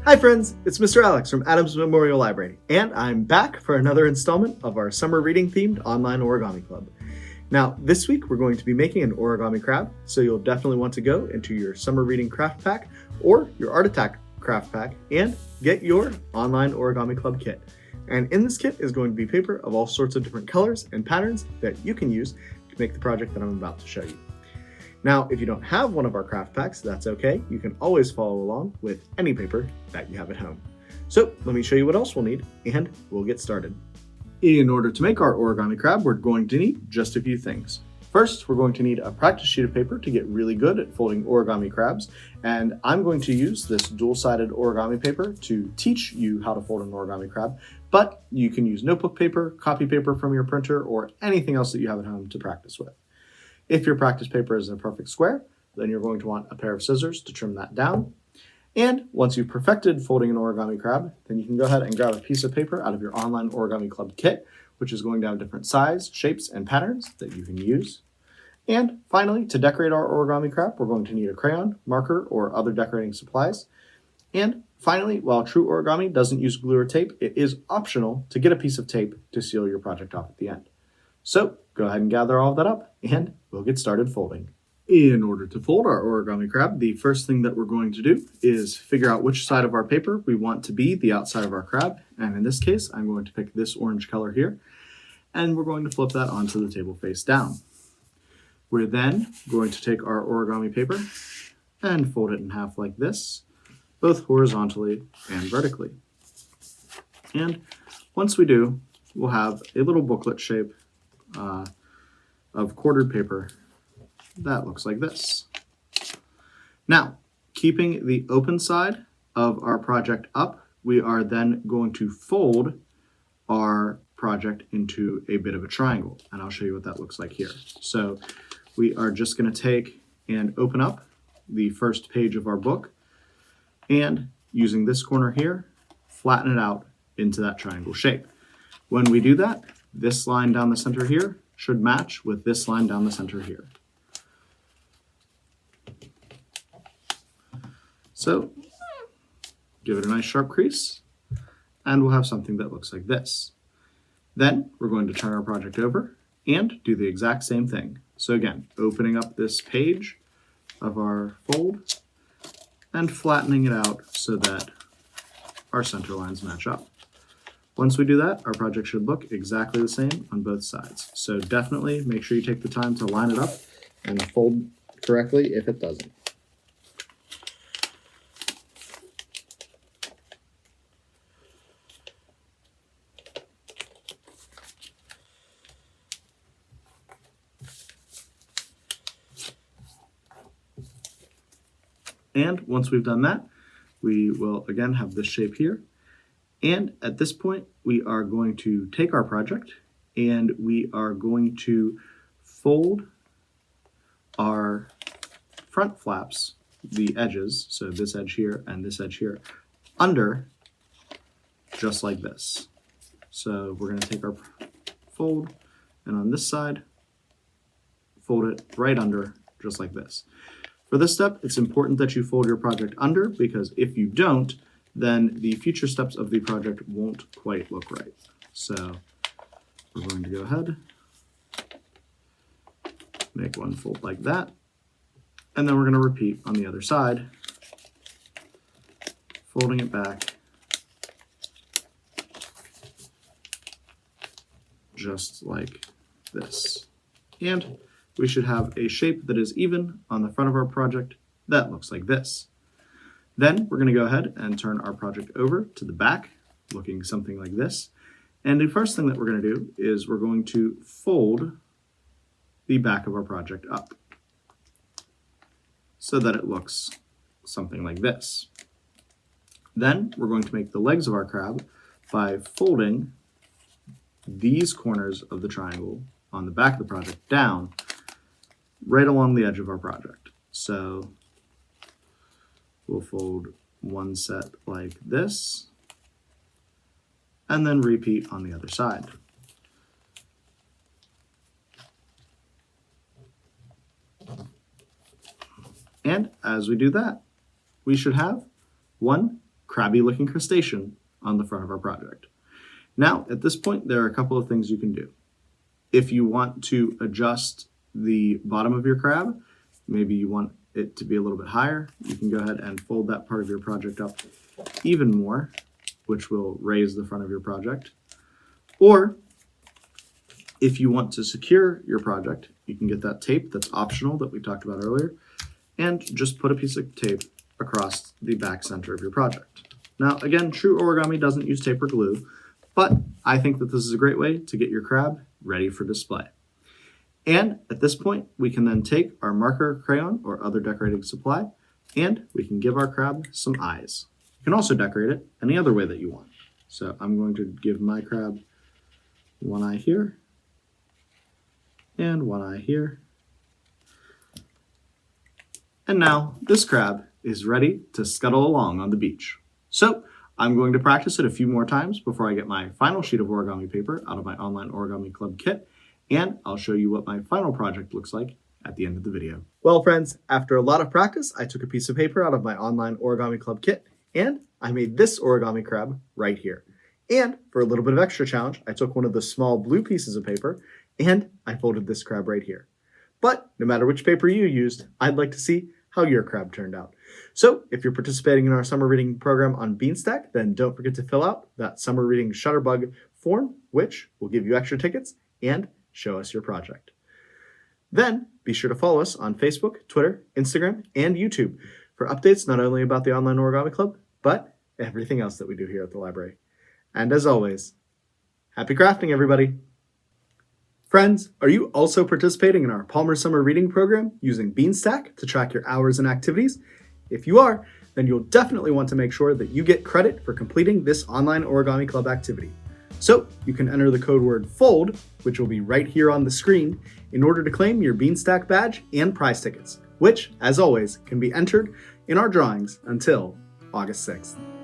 Hi friends, it's Mr. Alex from Adams Memorial Library, and I'm back for another installment of our summer reading themed Online Origami Club. Now, this week we're going to be making an origami crab, so you'll definitely want to go into your summer reading craft pack or your art attack craft pack and get your Online Origami Club kit. And in this kit is going to be paper of all sorts of different colors and patterns that you can use to make the project that I'm about to show you. Now, if you don't have one of our craft packs, that's okay. You can always follow along with any paper that you have at home. So let me show you what else we'll need and we'll get started. In order to make our origami crab, we're going to need just a few things. First, we're going to need a practice sheet of paper to get really good at folding origami crabs. And I'm going to use this dual-sided origami paper to teach you how to fold an origami crab, but you can use notebook paper, copy paper from your printer, or anything else that you have at home to practice with. If your practice paper is a perfect square, then you're going to want a pair of scissors to trim that down. And once you've perfected folding an origami crab, then you can go ahead and grab a piece of paper out of your Online Origami Club kit, which is going to have different size, shapes, and patterns that you can use. And finally, to decorate our origami crab, we're going to need a crayon, marker, or other decorating supplies. And finally, while true origami doesn't use glue or tape, it is optional to get a piece of tape to seal your project off at the end. So go ahead and gather all of that up and we'll get started folding. In order to fold our origami crab, the first thing that we're going to do is figure out which side of our paper we want to be the outside of our crab. And in this case, I'm going to pick this orange color here, and we're going to flip that onto the table face down. We're then going to take our origami paper and fold it in half like this, both horizontally and vertically. And once we do, we'll have a little booklet shape of quartered paper that looks like this. Now, keeping the open side of our project up, we are then going to fold our project into a bit of a triangle, and I'll show you what that looks like here. So we are just going to take and open up the first page of our book, and using this corner here, flatten it out into that triangle shape. When we do that, this line down the center here should match with this line down the center here. So give it a nice sharp crease, and we'll have something that looks like this. Then we're going to turn our project over and do the exact same thing. So again, opening up this page of our fold and flattening it out so that our center lines match up. Once we do that, our project should look exactly the same on both sides. So definitely make sure you take the time to line it up and fold correctly if it doesn't. And once we've done that, we will again have this shape here. And at this point, we are going to take our project and we are going to fold our front flaps, the edges, so this edge here and this edge here, under just like this. So we're going to take our fold and on this side, fold it right under just like this. For this step, it's important that you fold your project under, because if you don't, then the future steps of the project won't quite look right. So we're going to go ahead, make one fold like that, and then we're going to repeat on the other side, folding it back just like this. And we should have a shape that is even on the front of our project that looks like this. Then we're going to go ahead and turn our project over to the back, looking something like this. And the first thing that we're going to do is we're going to fold the back of our project up so that it looks something like this. Then we're going to make the legs of our crab by folding these corners of the triangle on the back of the project down right along the edge of our project. So we'll fold one set like this, and then repeat on the other side. And as we do that, we should have one crabby looking crustacean on the front of our project. Now, at this point, there are a couple of things you can do. If you want to adjust the bottom of your crab, maybe you want it to be a little bit higher, you can go ahead and fold that part of your project up even more, which will raise the front of your project. Or if you want to secure your project, you can get that tape that's optional that we talked about earlier, and just put a piece of tape across the back center of your project. Now, again, true origami doesn't use tape or glue, but I think that this is a great way to get your crab ready for display. And at this point, we can then take our marker, crayon, or other decorating supply, and we can give our crab some eyes. You can also decorate it any other way that you want. So I'm going to give my crab one eye here, and one eye here. And now this crab is ready to scuttle along on the beach. So I'm going to practice it a few more times before I get my final sheet of origami paper out of my Online Origami Club kit, and I'll show you what my final project looks like at the end of the video. Well, friends, after a lot of practice, I took a piece of paper out of my Online Origami Club kit, and I made this origami crab right here. And for a little bit of extra challenge, I took one of the small blue pieces of paper, and I folded this crab right here. But no matter which paper you used, I'd like to see how your crab turned out. So if you're participating in our summer reading program on Beanstack, then don't forget to fill out that summer reading Shutterbug form, which will give you extra tickets and show us your project. Then be sure to follow us on Facebook, Twitter, Instagram, and YouTube for updates not only about the Online Origami Club, but everything else that we do here at the library. And as always, happy crafting, everybody! Friends, are you also participating in our Palmer Summer Reading Program using Beanstack to track your hours and activities? If you are, then you'll definitely want to make sure that you get credit for completing this Online Origami Club activity. So you can enter the code word FOLD, which will be right here on the screen, in order to claim your Beanstack badge and prize tickets, which, as always, can be entered in our drawings until August 6th.